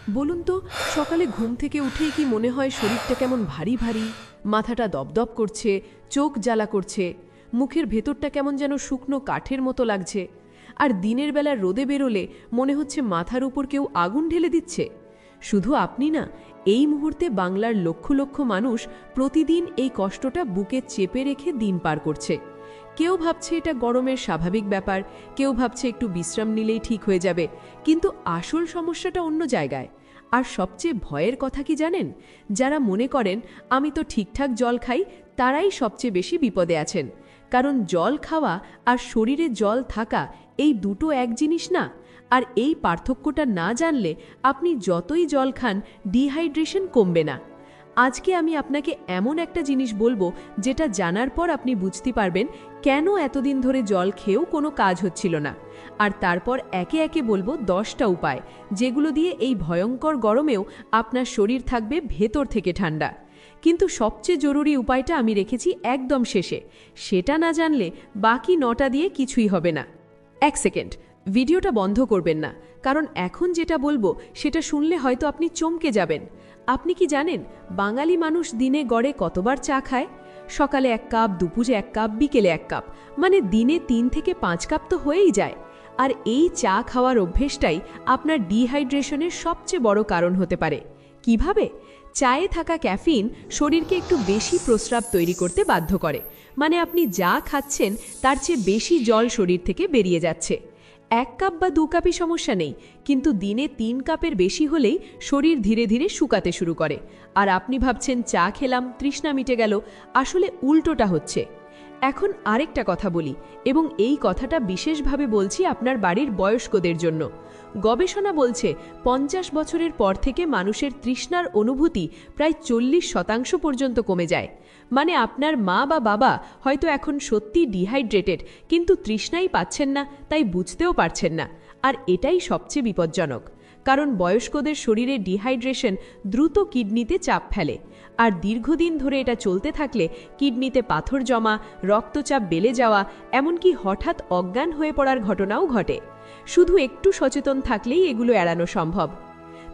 বলুন তো, সকালে ঘুম থেকে উঠেই কি মনে হয় শরীরটা কেমন ভারী ভারী, মাথাটা দপদপ করছে, চোখ জ্বালা করছে, মুখের ভেতরটা কেমন যেন শুকনো কাঠের মতো লাগছে, আর দিনের বেলা রোদে বেরোলে মনে হচ্ছে মাথার উপর কেউ আগুন ঢেলে দিচ্ছে? শুধু আপনি না, এই মুহূর্তে বাংলার লক্ষ লক্ষ মানুষ প্রতিদিন এই কষ্টটা বুকে চেপে রেখে দিন পার করছে। কেউ ভাবছে এটা গরমের স্বাভাবিক ব্যাপার, কেউ ভাবছে একটু বিশ্রাম নিলেই ঠিক হয়ে যাবে, কিন্তু আসল সমস্যাটা অন্য জায়গায়। আর সবচেয়ে ভয়ের কথা কি জানেন? যারা মনে করেন আমি তো ঠিকঠাক জল খাই, তারাই সবচেয়ে বেশি বিপদে আছেন। কারণ জল খাওয়া আর শরীরে জল থাকা এই দুটো এক জিনিস না। আর এই পার্থক্যটা না জানলে আপনি যতই জল খান, ডিহাইড্রেশন কমবে না। আজকে আমি আপনাকে এমন একটা জিনিস বলবো যেটা জানার পর আপনি বুঝতে পারবেন কেন এতদিন ধরে জল খেয়েও কোনো কাজ হচ্ছিল না। আর তারপর একে একে বলবো 10টা উপায়, যেগুলো দিয়ে এই ভয়ঙ্কর গরমেও আপনার শরীর থাকবে ভেতর থেকে ঠান্ডা। কিন্তু সবচেয়ে জরুরি উপায়টা আমি রেখেছি একদম শেষে। সেটা না জানলে বাকি 9টা দিয়ে কিছুই হবে না। 1 সেকেন্ড, ভিডিওটা বন্ধ করবেন না, কারণ এখন যেটা বলবো সেটা শুনলে হয়তো আপনি চমকে যাবেন। আপনি কি জানেন বাঙালি মানুষ দিনে গড়ে কতবার চা খায়? সকালে 1 কাপ, দুপুরে 1 কাপ, বিকেলে 1 কাপ, মানে দিনে 3 থেকে 5 কাপ তো হয়েই যায়। আর এই চা খাওয়ার অভ্যেসটাই আপনার ডিহাইড্রেশনের সবচেয়ে বড় কারণ হতে পারে। কিভাবে? চায়ে থাকা ক্যাফিন শরীরকে একটু বেশি প্রস্রাব তৈরি করতে বাধ্য করে, মানে আপনি যা খাচ্ছেন তার চেয়ে বেশি জল শরীর থেকে বেরিয়ে যাচ্ছে। 1 কাপ বা 2 কাপই সমস্যা নেই, কিন্তু দিনে 3 কাপের বেশি হলেই শরীর ধীরে ধীরে শুকাতে শুরু করে। আর আপনি ভাবছেন চা খেলাম, তৃষ্ণা মিটে গেল, আসলে উল্টোটা হচ্ছে। এখন আরেকটা কথা বলি, এবং এই কথাটা বিশেষভাবে বলছি আপনার বাড়ির বয়স্কদের জন্য। গবেষণা বলছে 50 বছরের পর থেকে মানুষের তৃষ্ণার অনুভূতি প্রায় 40% পর্যন্ত কমে যায়। মানে আপনার মা বা বাবা হয়তো এখন সত্যি ডিহাইড্রেটেড, কিন্তু তৃষ্ণাই পাচ্ছেন না, তাই বুঝতেও পারছেন না। আর এটাই সবচেয়ে বিপজ্জনক, কারণ বয়স্কদের শরীরে ডিহাইড্রেশন দ্রুত কিডনিতে চাপ ফেলে। আর দীর্ঘদিন ধরে এটা চলতে থাকলে কিডনিতে পাথর জমা, রক্তচাপ বেড়ে যাওয়া, এমনকি হঠাৎ অজ্ঞান হয়ে পড়ার ঘটনাও ঘটে। শুধু একটু সচেতন থাকলেই এগুলো এড়ানো সম্ভব।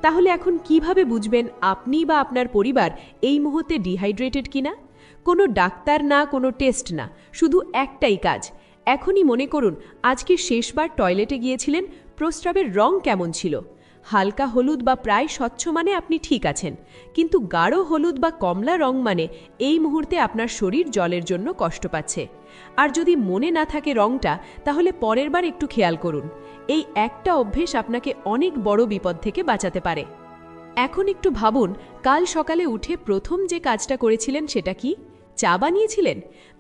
তাহলে এখন কিভাবে বুঝবেন আপনি বা আপনার পরিবার এই মুহূর্তে ডিহাইড্রেটেড কিনা? কোনো ডাক্তার না, কোনো টেস্ট না, শুধু একটাই কাজ। এখনই মনে করুন আজকে শেষবার টয়লেটে গিয়েছিলেন, প্রস্রাবের রং কেমন ছিল? হালকা হলুদ বা প্রায় স্বচ্ছ মানে আপনি ঠিক আছেন, কিন্তু গাঢ় হলুদ বা কমলা রং মানে এই মুহূর্তে আপনার শরীর জলের জন্য কষ্ট পাচ্ছে। আর যদি মনে না থাকে রংটা, তাহলে পরের বার একটু খেয়াল করুন। এই একটা অভ্যেস আপনাকে অনেক বড় বিপদ থেকে বাঁচাতে পারে। এখন একটু ভাবুন, কাল সকালে উঠে প্রথম যে কাজটা করেছিলেন সেটা কি? চা বানিয়েছিলেন?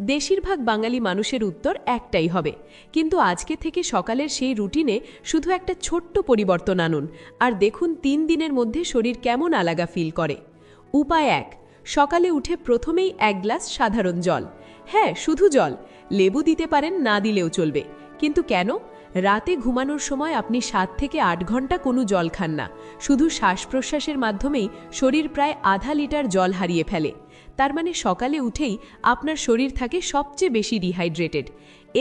বেশিরভাগ বাঙালি মানুষের উত্তর একটাই হবে। কিন্তু আজকে থেকে সকালের সেই রুটিনে শুধু একটা ছোট্ট পরিবর্তন আনুন, আর দেখুন 3 দিনের মধ্যে শরীর কেমন আলাদা ফিল করে। উপায় 1, সকালে উঠে প্রথমেই 1 গ্লাস সাধারণ জল। হ্যাঁ, শুধু জল, লেবু দিতে পারেন, না দিলেও চলবে। কিন্তু কেন? রাতে ঘুমানোর সময় আপনি 7 থেকে 8 ঘন্টা কোনো জল খান না, শুধু শ্বাস প্রশ্বাসের মাধ্যমেই শরীর প্রায় আধা লিটার জল হারিয়ে ফেলে। তার মানে সকালে উঠেই আপনার শরীর থাকে সবচেয়ে বেশি ডিহাইড্রেটেড।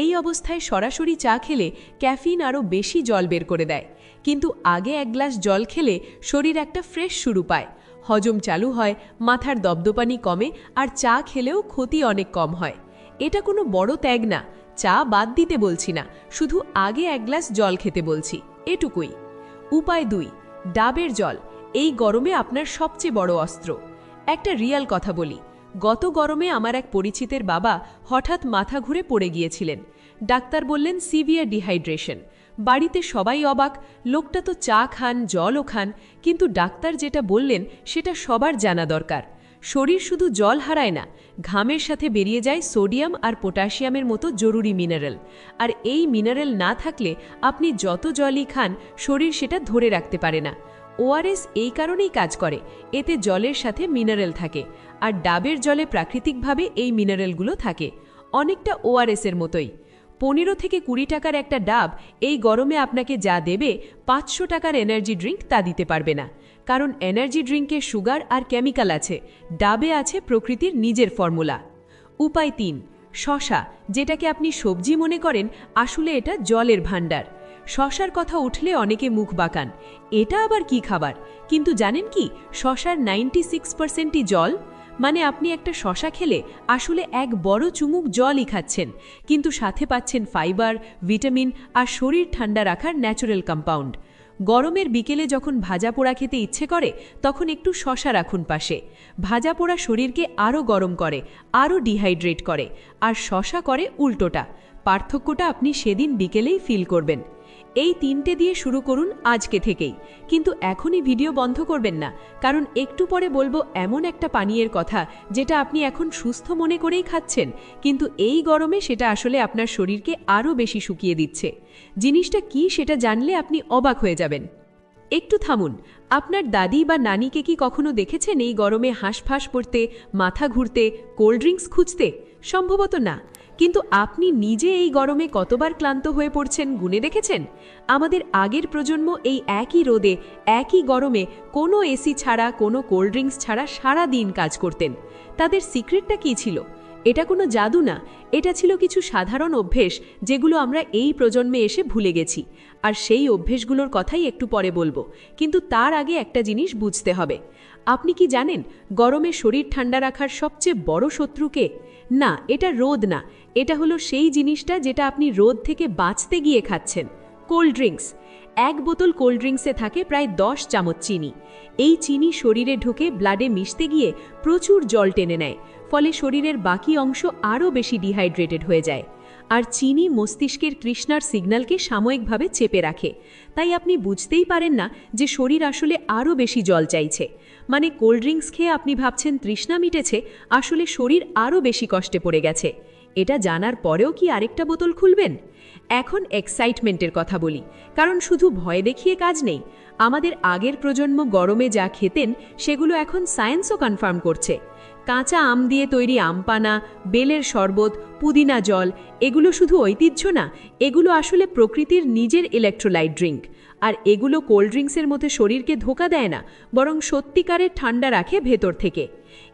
এই অবস্থায় সরাসরি চা খেলে ক্যাফিন আরও বেশি জল বের করে দেয়, কিন্তু আগে 1 গ্লাস জল খেলে শরীর একটা ফ্রেশ শুরু পায়, হজম চালু হয়, মাথার দপদপানি কমে, আর চা খেলেও ক্ষতি অনেক কম হয়। এটা কোনো বড় ত্যাগ না, চা বাদ দিতে বলছি না, শুধু আগে 1 গ্লাস জল খেতে বলছি, এটুকুই। উপায় 2, ডাবের জল এই গরমে আপনার সবচেয়ে বড় অস্ত্র। একটা রিয়াল কথা বলি, গত গরমে আমার এক পরিচিতের বাবা হঠাৎ মাথা ঘুরে পড়ে গিয়েছিলেন। ডাক্তার বললেন সিভিয়ার ডিহাইড্রেশন। বাড়িতে সবাই অবাক, লোকটা তো চা খান, জলও খান, কিন্তু ডাক্তার যেটা বললেন সেটা সবার জানা দরকার। শরীর শুধু জল হারায় না, ঘামের সাথে বেরিয়ে যায় সোডিয়াম আর পটাশিয়ামের মতো জরুরি মিনারেল। আর এই মিনারেল না থাকলে আপনি যত জলই খান, শরীর সেটা ধরে রাখতে পারে না। ওআরএস এই কারণেই কাজ করে, এতে জলের সাথে মিনারেল থাকে, আর ডাবের জলে প্রাকৃতিকভাবে এই মিনারেলগুলো থাকে, অনেকটা ওআরএসের মতোই। 15 থেকে 20 টাকার একটা ডাব এই গরমে আপনাকে যা দেবে 500 টাকার এনার্জি ড্রিঙ্ক তা দিতে পারবে না। কারণ এনার্জি ড্রিঙ্কে সুগার আর কেমিক্যাল আছে, ডাবে আছে প্রকৃতির নিজের ফর্মুলা। উপায় 3, শসা, যেটাকে আপনি সবজি মনে করেন, আসলে এটা জলের ভাণ্ডার। শশার কথা উঠলে অনেকে মুখ বাঁকান, এটা আবার কি খাবার? কিন্তু জানেন কি, শশার 96%ই জল। মানে আপনি একটা শশা খেলে আসলে এক বড় চুমুক জলই খাচ্ছেন, কিন্তু সাথে পাচ্ছেন ফাইবার, ভিটামিন আর শরীর ঠান্ডা রাখার ন্যাচারাল কম্পাউন্ড। গরমের বিকেলে যখন ভাজা পোড়া খেতে ইচ্ছে করে, তখন একটু শশা রাখুন পাশে। ভাজা পোড়া শরীরকে আরও গরম করে, আরও ডিহাইড্রেট করে, আর শশা করে উল্টোটা। পার্থক্যটা আপনি সেদিন বিকেলেই ফিল করবেন। এই 3টে দিয়ে শুরু করুন আজকে থেকেই, কিন্তু এখনই ভিডিও বন্ধ করবেন না, কারণ একটু পরে বলবো এমন একটা পানীয়ের কথা যেটা আপনি এখন সুস্থ মনে করেই খাচ্ছেন, কিন্তু এই গরমে সেটা আসলে আপনার শরীরকে আরও বেশি শুকিয়ে দিচ্ছে। জিনিসটা কি সেটা জানলে আপনি অবাক হয়ে যাবেন। একটু থামুন, আপনার দাদি বা নানিকে কি কখনো দেখেছেন এই গরমে হাঁসফাঁস পড়তে, মাথা ঘুরতে, কোল্ড ড্রিঙ্কস খুঁজতে? সম্ভবত না। কিন্তু আপনি নিজে এই গরমে কতবার ক্লান্ত হয়ে পড়ছেন গুণে দেখেছেন? আমাদের আগের প্রজন্ম এই একই রোদে, একই গরমে, কোনো এসি ছাড়া, কোনো কোল্ড ড্রিঙ্কস ছাড়া সারা দিন কাজ করতেন। তাদের সিক্রেটটা কী ছিল? এটা কোনো জাদু না, এটা ছিল কিছু সাধারণ অভ্যেস যেগুলো আমরা এই প্রজন্মে এসে ভুলে গেছি। আর সেই অভ্যেসগুলোর কথাই একটু পরে বলবো, কিন্তু তার আগে একটা জিনিস বুঝতে হবে। আপনি কি জানেন গরমে শরীর ঠান্ডা রাখার সবচেয়ে বড় শত্রু কে? না, এটা রোদ না, এটা হলো সেই জিনিসটা যেটা আপনি রোদ থেকে বাঁচতে গিয়ে খাচ্ছেন, কোল্ড ড্রিঙ্কস। এক বোতল কোল্ড ড্রিঙ্কসে থাকে প্রায় 10 চামচ চিনি। এই চিনি শরীরে ঢুকে ব্লাডে মিশতে গিয়ে প্রচুর জল টেনে নেয়, ফলে শরীরের বাকি অংশ আরও বেশি ডিহাইড্রেটেড হয়ে যায়। আর চিনি মস্তিষ্কের তৃষ্ণার সিগন্যালকে সাময়িকভাবে চেপে রাখে, তাই আপনি বুঝতেই পারেন না যে শরীর আসলে আরও বেশি জল চাইছে। মানে কোল্ড ড্রিঙ্কস খেয়ে আপনি ভাবছেন তৃষ্ণা মিটেছে, আসলে শরীর আরও বেশি কষ্টে পড়ে গেছে। এটা জানার পরেও কি আরেকটা বোতল খুলবেন? এখন এক্সাইটমেন্টের কথা বলি, কারণ শুধু ভয় দেখিয়ে কাজ নেই। আমাদের আগের প্রজন্ম গরমে যা খেতেন সেগুলো এখন সায়েন্সও কনফার্ম করছে। কাঁচা আম দিয়ে তৈরি আমপানা, বেলের শরবত, পুদিনা জল, এগুলো শুধু ঐতিহ্য না, এগুলো আসলে প্রকৃতির নিজের ইলেকট্রোলাইট ড্রিঙ্ক। আর এগুলো কোল্ড ড্রিঙ্কসের মধ্যে শরীরকে ধোঁকা দেয় না, বরং সত্যিকারের ঠান্ডা রাখে ভেতর থেকে।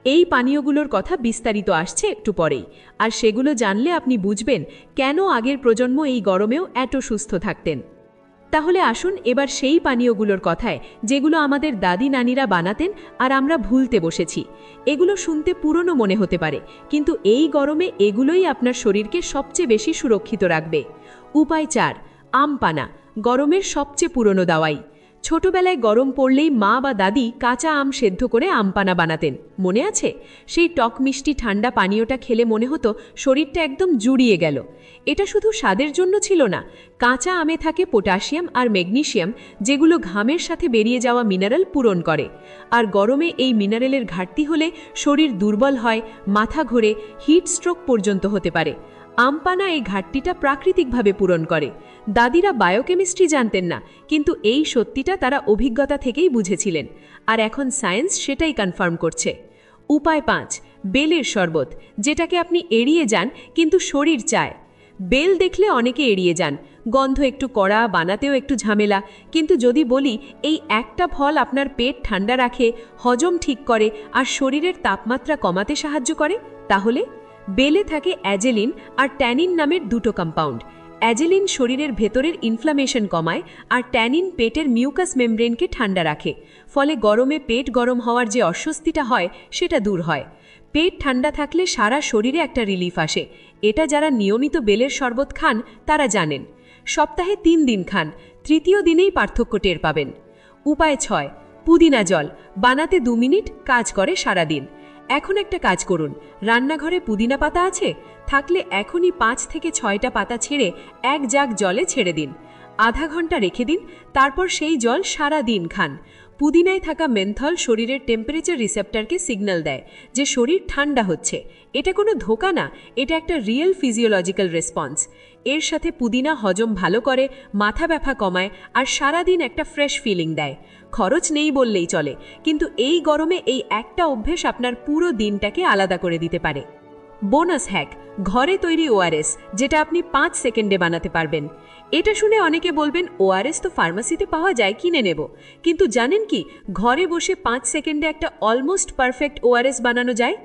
এই পানীয়গুলোর কথা বিস্তারিত আসছে একটু পরেই, আর সেগুলো জানলে আপনি বুঝবেন কেন আগের প্রজন্ম এই গরমেও এত সুস্থ থাকতেন। তাহলে আসুন এবার সেই পানীয়গুলোর কথায়, যেগুলো আমাদের দাদি নানিরা বানাতেন আর আমরা ভুলতে বসেছি। এগুলো শুনতে পুরনো মনে হতে পারে, কিন্তু এই গরমে এগুলোই আপনার শরীরকে সবচেয়ে বেশি সুরক্ষিত রাখবে। উপায় 4, আমপানা, গরমের সবচেয়ে পুরনো দাওয়াই। ছোটবেলায় গরম পড়লেই মা বা দাদি কাঁচা আম সেদ্ধ করে আমপানা বানাতেন, মনে আছে? সেই টক মিষ্টি ঠান্ডা পানীয়টা খেলে মনে হতো শরীরটা একদম জুড়িয়ে গেল। এটা শুধু স্বাদের জন্য ছিল না, কাঁচা আমে থাকে পটাশিয়াম আর ম্যাগনেসিয়াম, যেগুলো ঘামের সাথে বেরিয়ে যাওয়া মিনারেল পূরণ করে। আর গরমে এই মিনারেলের ঘাটতি হলে শরীর দুর্বল হয়, মাথা ঘোরে, হিট স্ট্রোক পর্যন্ত হতে পারে। আমপানা এই ঘাটতিটা প্রাকৃতিকভাবে পূরণ করে। দাদিরা বায়োকেমিস্ট্রি জানতেন না, কিন্তু এই সত্যিটা তারা অভিজ্ঞতা থেকেই বুঝেছিলেন, আর এখন সায়েন্স সেটাই কনফার্ম করছে। উপায় 5, বেলের শরবত, যেটাকে আপনি এড়িয়ে যান কিন্তু শরীর চায়। বেল দেখলে অনেকে এড়িয়ে যান, গন্ধ একটু কড়া, বানাতেও একটু ঝামেলা। কিন্তু যদি বলি এই একটা ফল আপনার পেট ঠান্ডা রাখে, হজম ঠিক করে আর শরীরের তাপমাত্রা কমাতে সাহায্য করে, তাহলে বেলে থাকে অ্যাজেলিন আর ট্যানিন নামের দুটো কম্পাউন্ড। অ্যাজেলিন শরীরের ভেতরের ইনফ্লামেশন কমায়, আর ট্যানিন পেটের মিউকাস মেমব্রেনকে ঠান্ডা রাখে, ফলে গরমে পেট গরম হওয়ার যে অস্বস্তিটা হয় সেটা দূর হয়। পেট ঠান্ডা থাকলে সারা শরীরে একটা রিলিফ আসে। এটা যারা নিয়মিত বেলের শরবত খান তারা জানেন। সপ্তাহে 3 দিন খান, তৃতীয় দিনেই পার্থক্য টের পাবেন। উপায় 6, পুদিনা জল, বানাতে 2 মিনিট, কাজ করে সারাদিন। এখন একটা কাজ করুন, রান্নাঘরে পুদিনা পাতা আছে? থাকলে এখনই 5 থেকে 6টা পাতা ছেড়ে 1 জাগ জলে ছেড়ে দিন। আধা ঘন্টা রেখে দিন, তারপর সেই জল সারা দিন খান। পুদিনায় থাকা মেন্থল শরীরের টেম্পারেচার রিসেপ্টরকে সিগন্যাল দেয় যে শরীর ঠান্ডা হচ্ছে। এটা কোনো ধোঁকা না, এটা একটা রিয়েল ফিজিওলজিক্যাল রেসপন্স। এর সাথে পুদিনা হজম ভালো করে, মাথা ব্যথা কমায় আর সারাদিন একটা ফ্রেশ ফিলিং দেয়। খরচ নেই বললেই চলে, কিন্তু এই গরমে এই একটা অভ্যেস আপনার পুরো দিনটাকে আলাদা করে দিতে পারে। বোনাস হ্যাক, ঘরে তৈরি ওআরএস, যেটা আপনি 5 সেকেন্ডে বানাতে পারবেন। এটা শুনে অনেকে বলবেন, ওআরএস তো ফার্মেসিতে পাওয়া যায়, কিনে নেব। কিন্তু জানেন কি, ঘরে বসে 5 সেকেন্ডে একটা অলমোস্ট পারফেক্ট ওআরএস বানানো যায়।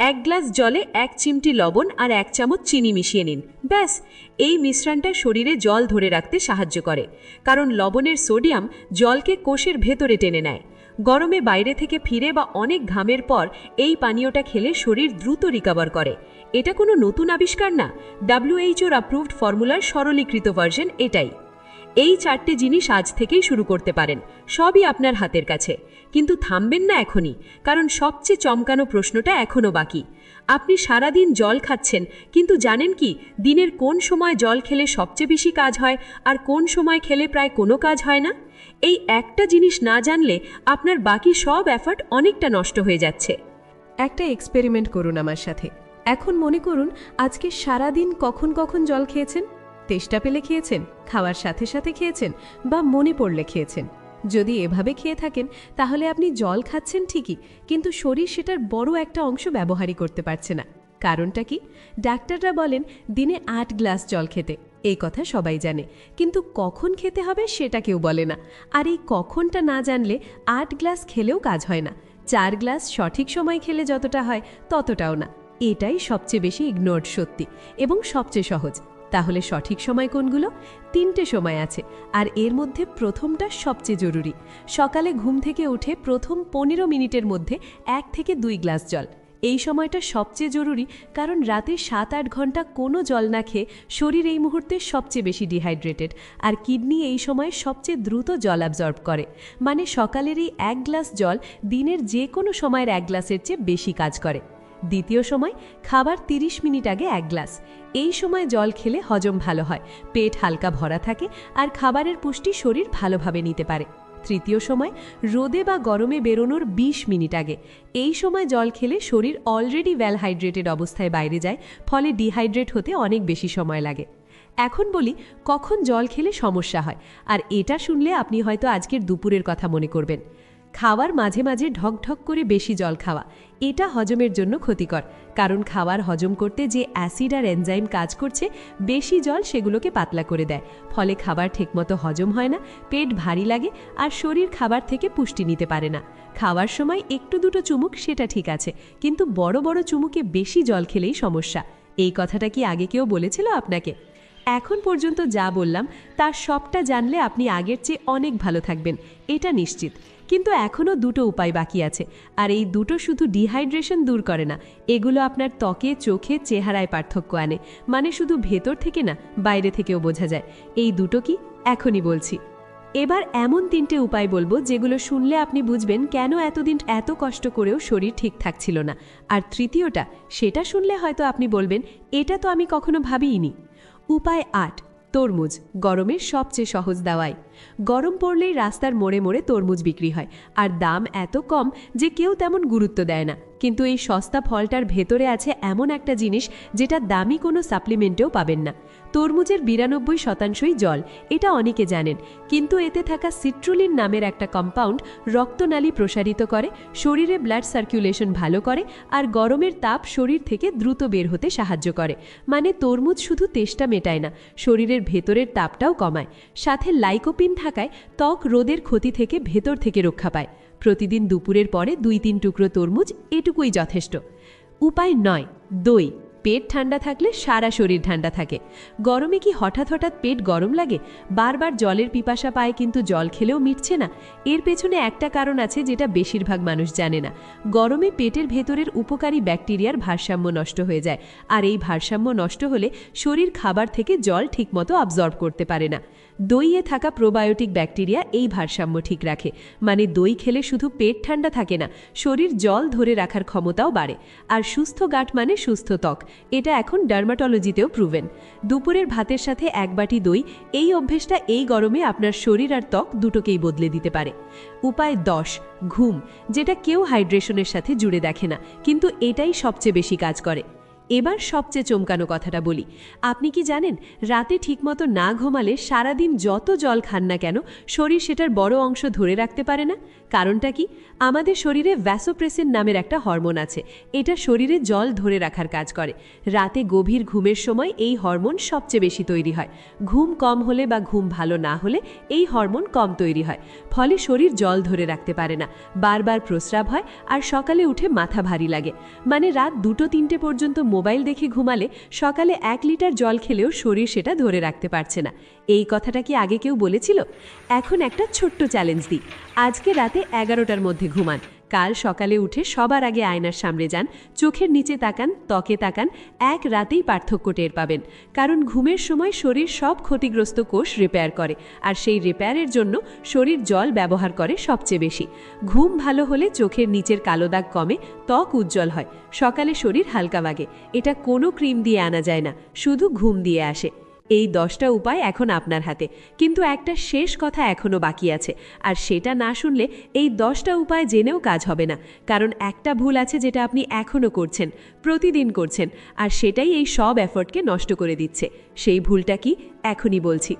1 গ্লাস জলে 1 চিমটি লবণ আর 1 চামচ চিনি মিশিয়ে নিন, ব্যাস। এই মিশ্রণটা শরীরে জল ধরে রাখতে সাহায্য করে, কারণ লবণের সোডিয়াম জলকে কোষের ভেতরে টেনে নেয়। গরমে বাইরে থেকে ফিরে বা অনেক ঘামের পর এই পানীয়টা খেলে শরীর দ্রুত রিকভার করে। এটা কোনো নতুন আবিষ্কার না, WHO অ্যাপ্রুভড ফর্মুলার সরলীকৃত ভার্সন এটাই। এই 4টে জিনিস আজ থেকেই শুরু করতে পারেন, সবই আপনার হাতের কাছে। কিন্তু থামবেন না এখনই, কারণ সবচেয়ে চমকানো প্রশ্নটা এখনও বাকি। আপনি সারাদিন জল খাচ্ছেন, কিন্তু জানেন কি দিনের কোন সময় জল খেলে সবচেয়ে বেশি কাজ হয় আর কোন সময় খেলে প্রায় কোনো কাজ হয় না? এই একটা জিনিস না জানলে আপনার বাকি সব এফর্ট অনেকটা নষ্ট হয়ে যাচ্ছে। একটা এক্সপেরিমেন্ট করুন আমার সাথে। এখন মনে করুন আজকে সারাদিন কখন কখন জল খেয়েছেন। তেষ্টা পেলে খেয়েছেন, খাওয়ার সাথে সাথে খেয়েছেন, বা মনে পড়লে খেয়েছেন। যদি এভাবে খেয়ে থাকেন তাহলে আপনি জল খাচ্ছেন ঠিকই, কিন্তু শরীর সেটার বড় একটা অংশ ব্যবহারই করতে পারছে না। কারণটা কি? ডাক্তাররা বলেন দিনে 8 গ্লাস জল খেতে। এই কথা সবাই জানে, কিন্তু কখন খেতে হবে সেটা কেউ বলে না। আর এই কখনটা না জানলে 8 গ্লাস খেলেও কাজ হয় না। 4 গ্লাস সঠিক সময় খেলে যতটা হয় ততটাও না। এটাই সবচেয়ে বেশি ইগনোরড সত্যি এবং সবচেয়ে সহজ। তাহলে সঠিক সময় কোনগুলো? 3টে সময় আছে, আর এর মধ্যে প্রথমটা সবচেয়ে জরুরি। সকালে ঘুম থেকে উঠে প্রথম 15 মিনিটের মধ্যে 1 থেকে 2 গ্লাস জল। এই সময়টা সবচেয়ে জরুরি, কারণ রাতে 7-8 ঘন্টা কোনো জল না খেয়ে শরীর এই মুহূর্তে সবচেয়ে বেশি ডিহাইড্রেটেড, আর কিডনি এই সময় সবচেয়ে দ্রুত জল অ্যাবজর্ব করে। মানে সকালের এই 1 গ্লাস জল দিনের যে কোনো সময়ের 1 গ্লাসের চেয়ে বেশি কাজ করে। দ্বিতীয় সময়, খাবার 30 মিনিট আগে 1 গ্লাস। এই সময় জল খেলে হজম ভালো হয়, পেট হালকা ভরা থাকে, আর খাবারের পুষ্টি শরীর ভালোভাবে নিতে পারে। তৃতীয় সময়, রোদে বা গরমে বেরোনোর 20 মিনিট আগে। এই সময় জল খেলে শরীর অলরেডি ওয়েল হাইড্রেটেড অবস্থায় বাইরে যায়, ফলে ডিহাইড্রেট হতে অনেক বেশি সময় লাগে। এখন বলি কখন জল খেলে সমস্যা হয়, আর এটা শুনলে আপনি হয়তো আজকের দুপুরের কথা মনে করবেন। খাওয়ার মাঝে মাঝে ঢকঢক করে বেশি জল খাওয়া, এটা হজমের জন্য ক্ষতিকর, কারণ খাবার হজম করতে যে অ্যাসিড আর এনজাইম কাজ করছে, বেশি জল সেগুলোকে পাতলা করে দেয়। ফলে খাবার ঠিকমতো হজম হয় না, পেট ভারী লাগে, আর শরীর খাবার থেকে পুষ্টি নিতে পারে না। খাওয়ার সময় একটু দুটো চুমুক সেটা ঠিক আছে, কিন্তু বড় বড় চুমুকে বেশি জল খেলেই সমস্যা। এই কথাটা কি আগে কেউ বলেছিল আপনাকে? এখন পর্যন্ত যা বললাম তার সবটা জানলে আপনি আগের চেয়ে অনেক ভালো থাকবেন, এটা নিশ্চিত। কিন্তু এখনও দুটো উপায় বাকি আছে, আর এই দুটো শুধু ডিহাইড্রেশন দূর করে না, এগুলো আপনার ত্বকে, চোখে, চেহারায় পার্থক্য আনে। মানে শুধু ভেতর থেকে না, বাইরে থেকেও বোঝা যায়। এই দুটো কি, এখনই বলছি। এবার এমন 3টে উপায় বলবো যেগুলো শুনলে আপনি বুঝবেন কেন এতদিন এত কষ্ট করেও শরীর ঠিক থাকছিল না। আর তৃতীয়টা, সেটা শুনলে হয়তো আপনি বলবেন এটা তো আমি কখনো ভাবিইনি। উপায় 8, তরমুজ, গরমের সবচেয়ে সহজ দাওয়াই। গরম পড়লেই রাস্তার মোড়ে মোড়ে তরমুজ বিক্রি হয়, আর দাম এত কম যে কেউ তেমন গুরুত্ব দেয় না। কিন্তু এই সস্তা ফলটার ভেতরে আছে এমন একটা জিনিস যেটা দামি কোনো সাপ্লিমেন্টেও পাবেন না। তরমুজের 92%ই জল, এটা অনেকে জানেন, কিন্তু এতে থাকা সিট্রুলিন নামের একটা কম্পাউন্ড রক্তনালী প্রসারিত করে, শরীরে ব্লাড সার্কুলেশন ভালো করে, আর গরমের তাপ শরীর থেকে দ্রুত বের হতে সাহায্য করে। মানে তরমুজ শুধু তেষ্টা মেটায় না, শরীরের ভেতরের তাপটাও কমায়। সাথে লাইকোপিন থাকায় ত্বক রোদের ক্ষতি থেকে ভেতর থেকে রক্ষা পায়। প্রতিদিন দুপুরের পরে 2-3 টুকরো তরমুজ, এটুকুই যথেষ্ট। উপায় 9, দই। পেট ঠান্ডা থাকলে সারা শরীর ঠান্ডা থাকে। গরমে কি হঠাৎ হঠাৎ পেট গরম লাগে, বারবার জলের পিপাসা পায়, কিন্তু জল খেলেও মিটছে না? এর পেছনে একটা কারণ আছে যেটা বেশিরভাগ মানুষ জানে না। গরমে পেটের ভেতরের উপকারী ব্যাকটেরিয়ার ভারসাম্য নষ্ট হয়ে যায়, আর এই ভারসাম্য নষ্ট হলে শরীর খাবার থেকে জল ঠিকমতো অবজর্ব করতে পারে না। দইয়ে থাকা প্রোবায়োটিক ব্যাকটেরিয়া এই ভারসাম্য ঠিক রাখে। মানে দই খেলে শুধু পেট ঠান্ডা থাকে না, শরীর জল ধরে রাখার ক্ষমতাও বাড়ে। আর সুস্থ গাট মানে সুস্থ ত্বক, এটা এখন ডার্মাটোলজিতেও প্রুভেন। দুপুরের ভাতের সাথে 1 বাটি দই, এই অভ্যেসটা এই গরমে আপনার শরীর আর ত্বক দুটোকেই বদলে দিতে পারে। উপায় 10, ঘুম, যেটা কেউ হাইড্রেশনের সাথে জুড়ে দেখে না, কিন্তু এটাই সবচেয়ে বেশি কাজ করে। এবার সবচেয়ে চমকানো কথাটা বলি, আপনি কি জানেন রাতে ঠিকমতো না ঘুমালে সারাদিন যত জল খান না কেন শরীর সেটার বড় অংশ ধরে রাখতে পারে না? কারণটা কি? আমাদের শরীরে ভ্যাসোপ্রেসিন নামের একটা হরমোন আছে। এটা শরীরে জল ধরে রাখার কাজ করে। রাতে গভীর ঘুমের সময় এই হরমোন সবচেয়ে বেশি তৈরি হয়। ঘুম কম হলে বা ঘুম ভালো না হলে এই হরমোন কম তৈরি হয়, ফলে শরীর জল ধরে রাখতে পারে না, বারবার প্রস্রাব হয় আর সকালে উঠে মাথা ভারী লাগে। মানে রাত 2-3টে পর্যন্ত মোবাইল দেখে ঘুমালে সকালে 1 লিটার জল খেলেও শরীর সেটা ধরে রাখতে পারছে না। এই কথাটা কি আগে কেউ বলেছিল? এখন একটা ছোট্ট চ্যালেঞ্জ দিই। আজকে রাতে 11টার মধ্যে ঘুমান। কাল সকালে উঠে সবার আগে আয়নার সামনে যান, চোখের নিচে তাকান, ত্বকে তাকান, এক রাতেই পার্থক্য টের পাবেন। কারণ ঘুমের সময় শরীর সব ক্ষতিগ্রস্ত কোষ রিপেয়ার করে, আর সেই রিপেয়ারের জন্য শরীর জল ব্যবহার করে সবচেয়ে বেশি। ঘুম ভালো হলে চোখের নিচের কালো দাগ কমে, ত্বক উজ্জ্বল হয়, সকালে শরীর হালকা লাগে। এটা কোনো ক্রিম দিয়ে আনা যায় না, শুধু ঘুম দিয়ে আসে। এই 10টা উপায় এখন আপনার হাতে, কিন্তু একটা শেষ কথা এখনও বাকি আছে, আর সেটা না শুনলে এই 10টা উপায় জেনেও কাজ হবে না। কারণ একটা ভুল আছে যেটা আপনি এখনও করছেন, প্রতিদিন করছেন, আর সেটাই এই সব এফর্টকে নষ্ট করে দিচ্ছে। সেই ভুলটা কি? এখনই বলছি।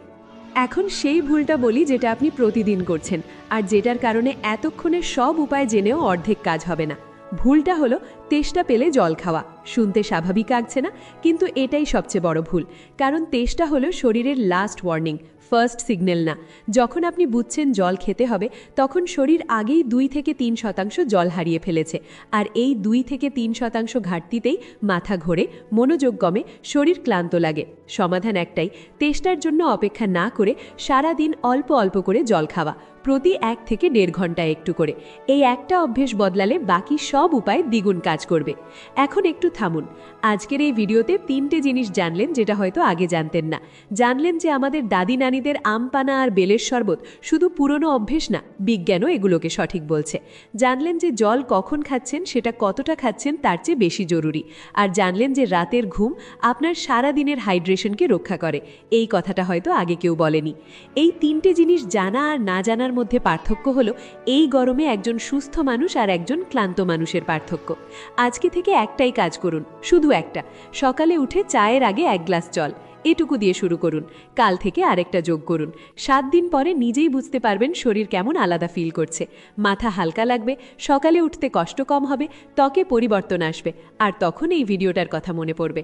এখন সেই ভুলটা বলি যেটা আপনি প্রতিদিন করছেন, আর যেটার কারণে এতক্ষণে সব উপায় জেনেও অর্ধেক কাজ হবে না। ভুলটা হলো তেষ্টা পেলে জল খাওয়া। শুনতে স্বাভাবিক লাগছে না, কিন্তু এটাই সবচেয়ে বড় ভুল। কারণ তেষ্টা হলো শরীরের লাস্ট ওয়ার্নিং, ফার্স্ট সিগন্যাল না। যখন আপনি বুঝছেন জল খেতে হবে, তখন শরীর আগেই 2-3% জল হারিয়ে ফেলেছে, আর এই 2-3% ঘাটতিতেই মাথা ঘোরে, মনোযোগ কমে, শরীর ক্লান্ত লাগে। সমাধান একটাই, তেষ্টার জন্য অপেক্ষা না করে সারা দিন অল্প অল্প করে জল খাওয়া, প্রতি 1 থেকে 1.5 ঘন্টা একটু করে। এই একটা অভ্যেস বদলালে বাকি সব উপায় দ্বিগুণ কাজ করবে। এখন একটু থামুন। আজকের এই ভিডিওতে 3টে জিনিস জানলেন যেটা হয়তো আগে জানতেন না। জানলেন যে আমাদের দাদি নানীদের আম পানা আর বেলের শরবত শুধু পুরনো অভ্যেস না, বিজ্ঞানও এগুলোকে সঠিক বলছে। জানলেন যে জল কখন খাচ্ছেন সেটা কতটা খাচ্ছেন তার চেয়ে বেশি জরুরি। আর জানলেন যে রাতের ঘুম আপনার সারা দিনের হাইড্রেশনকে রক্ষা করে। এই কথাটা হয়তো আগে কেউ বলেনি। এই 3টে জিনিস জানা আর না জানার মধ্যে পার্থক্য হলো এই গরমে একজন সুস্থ মানুষ আর একজন ক্লান্ত মানুষের পার্থক্য। আজকে থেকে একটাই কাজ করুন, শুধু একটা। সকালে উঠে চায়ের আগে 1 গ্লাস জল, এটুকু দিয়ে শুরু করুন। কাল থেকে আরেকটা যোগ করুন। 7 দিন পরে নিজেই বুঝতে পারবেন শরীর কেমন আলাদা ফিল করছে। মাথা হালকা লাগবে, সকালে উঠতে কষ্ট কম হবে, ত্বকে পরিবর্তন আসবে, আর তখন এই ভিডিওটার কথা মনে পড়বে।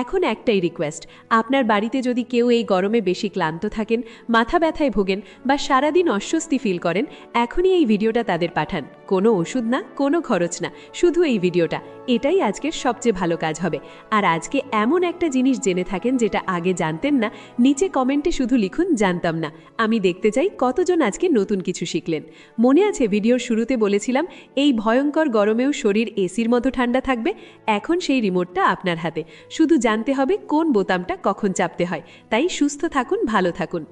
এখন একটাই রিকোয়েস্ট, আপনার বাড়িতে যদি কেউ এই গরমে বেশি ক্লান্ত থাকেন, মাথা ব্যথায় ভোগেন বা সারাদিন অস্বস্তি ফিল করেন, এখনই এই ভিডিওটা তাদের পাঠান। কোনো ওষুধ না, কোনো খরচ না, শুধু এই ভিডিওটা। এটাই আজকের সবচেয়ে ভালো কাজ হবে। আর আজকে এমন একটা জিনিস জেনে থাকেন যেটা আগে জানতেন না, নিচে কমেন্টে শুধু লিখুন জানতাম না। আমি দেখতে চাই কতজন আজকে নতুন কিছু শিখলেন। মনে আছে ভিডিওর শুরুতে বলেছিলাম এই ভয়ঙ্কর গরমেও শরীর এসির মতো ঠান্ডা থাকবে? এখন সেই রিমোটটা আপনার হাতে, শুধু জানতে হবে কোন বোতামটা কখন চাপতে হয়। তাই সুস্থ থাকুন, ভালো থাকুন।